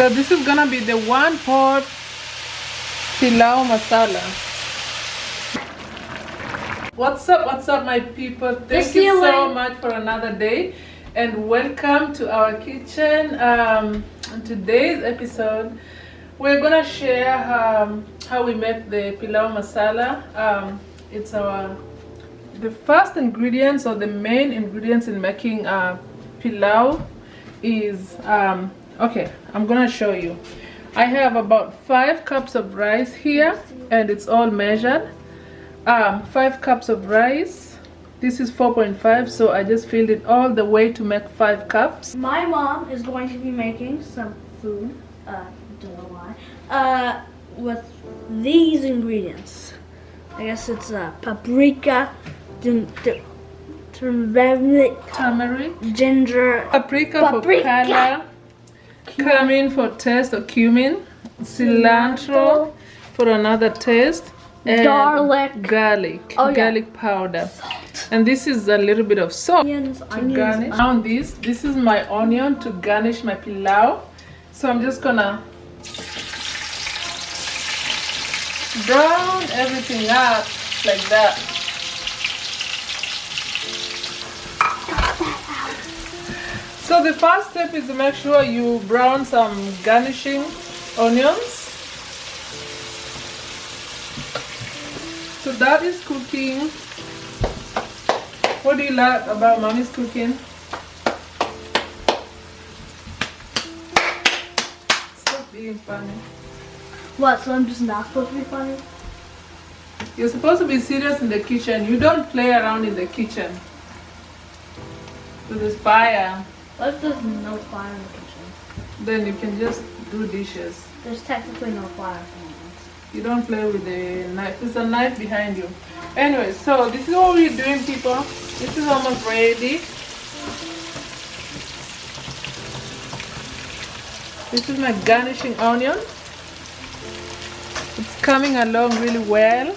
So this is gonna be the one pot pilau masala. What's up my people? Thank you so much for another day and welcome to our kitchen. In today's episode we're gonna share how we make the pilau masala. It's the first ingredients or the main ingredients in making pilau is okay, I'm gonna show you. I have about 5 cups of rice here and it's all measured. 5 cups of rice. This is 4.5, so I just filled it all the way to make 5 cups. My mom is going to be making some food, don't know why, with these ingredients. I guess it's paprika, Turmeric, ginger, paprika for color, cumin for taste or cumin, cilantro for another taste, and garlic powder. Salt. And this is a little bit of salt Onions. garnish. Around this is my onion to garnish my pilau. So I'm just gonna brown everything up like that. So the first step is to make sure you brown some garnishing onions. So that is cooking. What do you like about mommy's cooking? Stop being funny. What, so I'm just not supposed to be funny? You're supposed to be serious in the kitchen. You don't play around in the kitchen. So there's fire. What if there's no fire in the kitchen? Then you can just do dishes. There's technically no fire for me. You don't play with the knife. There's a knife behind you. Anyway, so this is what we're doing, people. This is almost ready. This is my garnishing onion. It's coming along really well.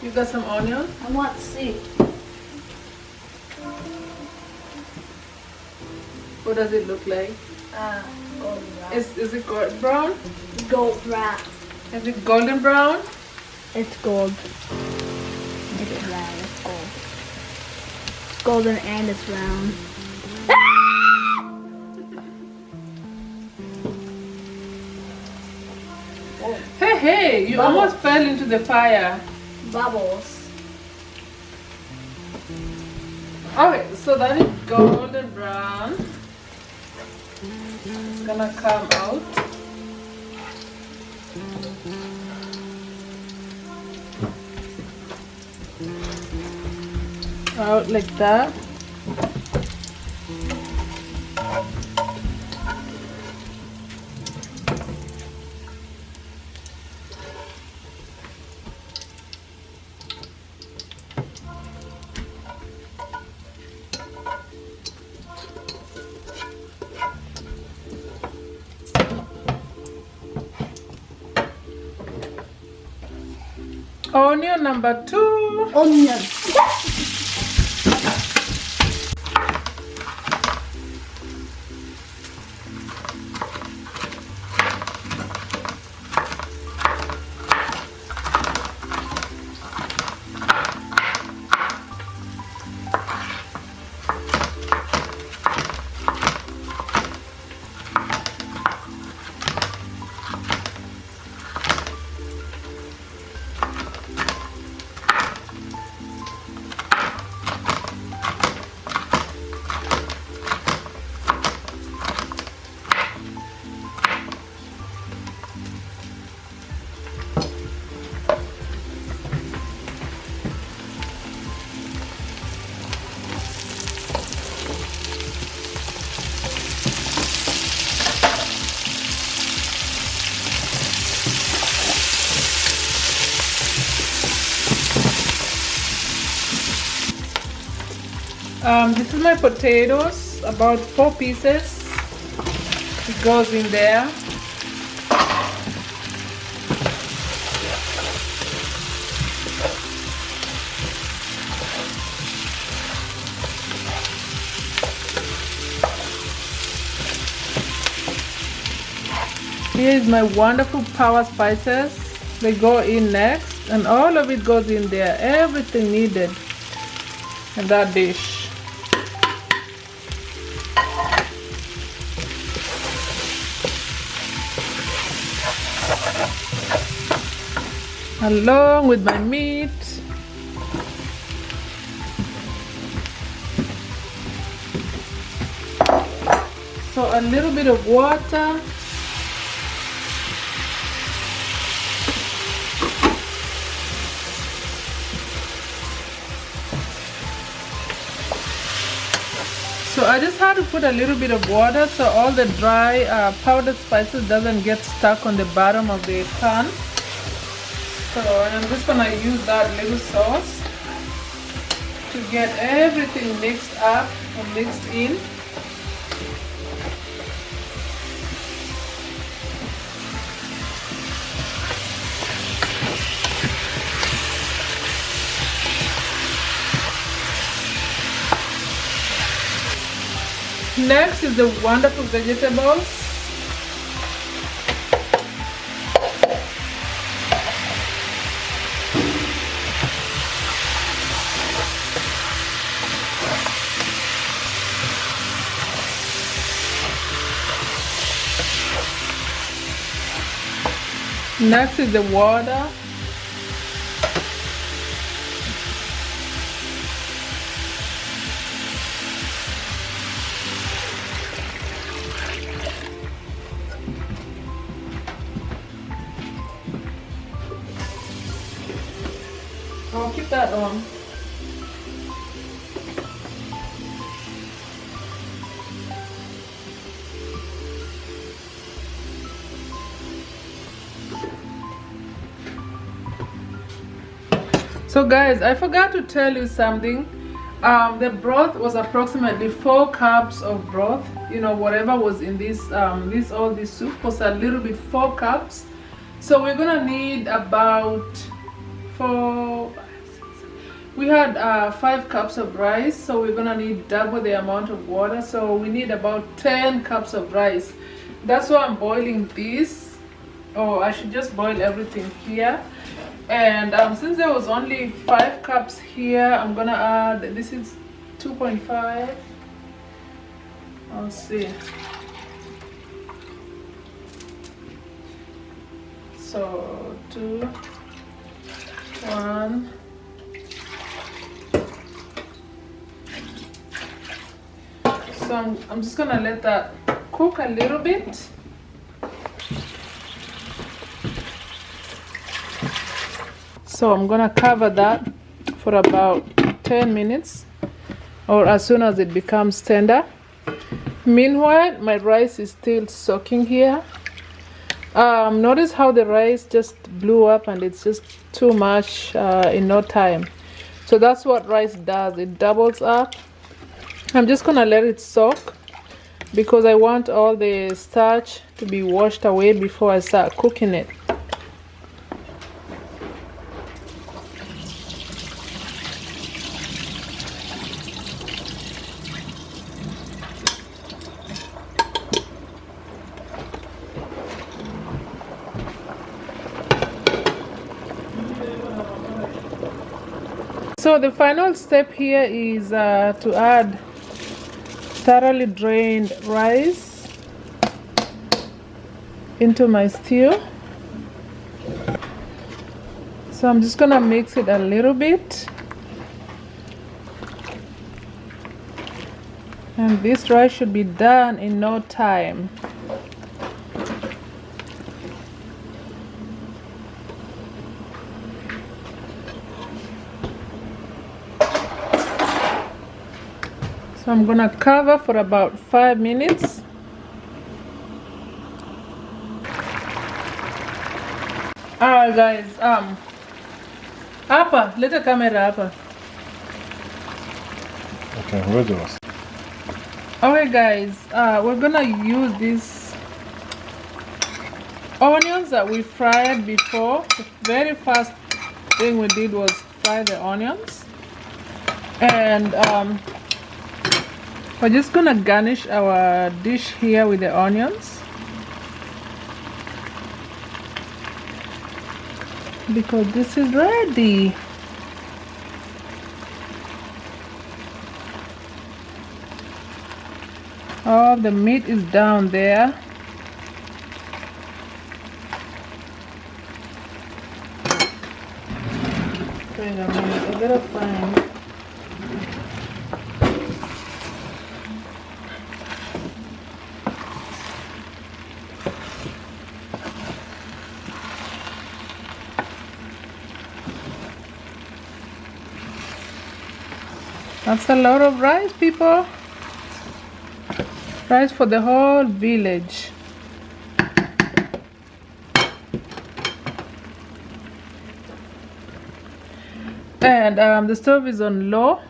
You got some onion? I want to see. What does it look like? Golden brown. Is it gold brown? Gold brown. Is it golden brown? It's gold. It's round. It's gold. It's golden and it's round. Hey, you Bubbles. almost fell into the fire. Bubbles. Okay, so that is golden brown. It's gonna come out. Out like that. Onion number 2. Onion. This is my potatoes, about 4 pieces. It goes in there. Here is my wonderful power spices. They go in next, and all of it goes in there, everything needed in that dish. Along with my meat. So a little bit of water. So I just had to put a little bit of water so all the dry powdered spices doesn't get stuck on the bottom of the pan. So I'm just gonna use that little sauce to get everything mixed up or mixed in. Next is the wonderful vegetables. Next is the water. I'll keep that on. So guys, I forgot to tell you something. The broth was approximately 4 cups of broth. You know, whatever was in this soup was a little bit 4 cups. So we're gonna need about 4. We had 5 cups of rice, so we're gonna need double the amount of water. So we need about 10 cups of rice. That's why I'm boiling this. Oh, I should just boil everything here. And since there was only 5 cups here, I'm gonna add, this is 2.5. I'll see. So 2, 1. So I'm just gonna let that cook a little bit. So I'm gonna cover that for about 10 minutes or as soon as it becomes tender. Meanwhile, my rice is still soaking here. Notice how the rice just blew up and it's just too much in no time. So that's what rice does, it doubles up. I'm just gonna let it soak because I want all the starch to be washed away before I start cooking it. So the final step here is to add thoroughly drained rice into my stew. So I'm just gonna mix it a little bit. And this rice should be done in no time. So I'm gonna cover for about 5 minutes. Alright guys, Apa, let the camera Apa. Okay, ready. Alright guys, we're gonna use these onions that we fried before. The very first thing we did was fry the onions. And we're just gonna garnish our dish here with the onions. because this is ready. Oh, the meat is down there. Wait a minute, I gotta find. That's a lot of rice, people. Rice for the whole village. And the stove is on low.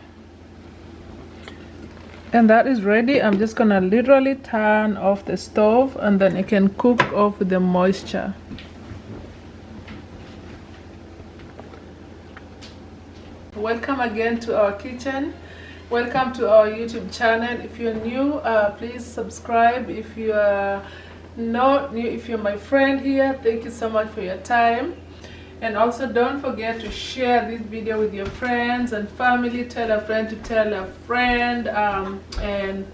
And that is ready. I'm just gonna literally turn off the stove and then it can cook off with the moisture. Welcome again to our kitchen. Welcome to our YouTube channel. If you're new, please subscribe. If you are not new, if you're my friend here, thank you so much for your time. And also don't forget to share this video with your friends and family. Tell a friend to tell a friend, and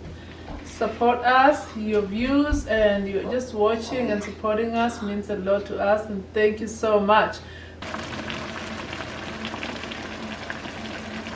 support us. Your views and you're just watching and supporting us means a lot to us, and thank you so much.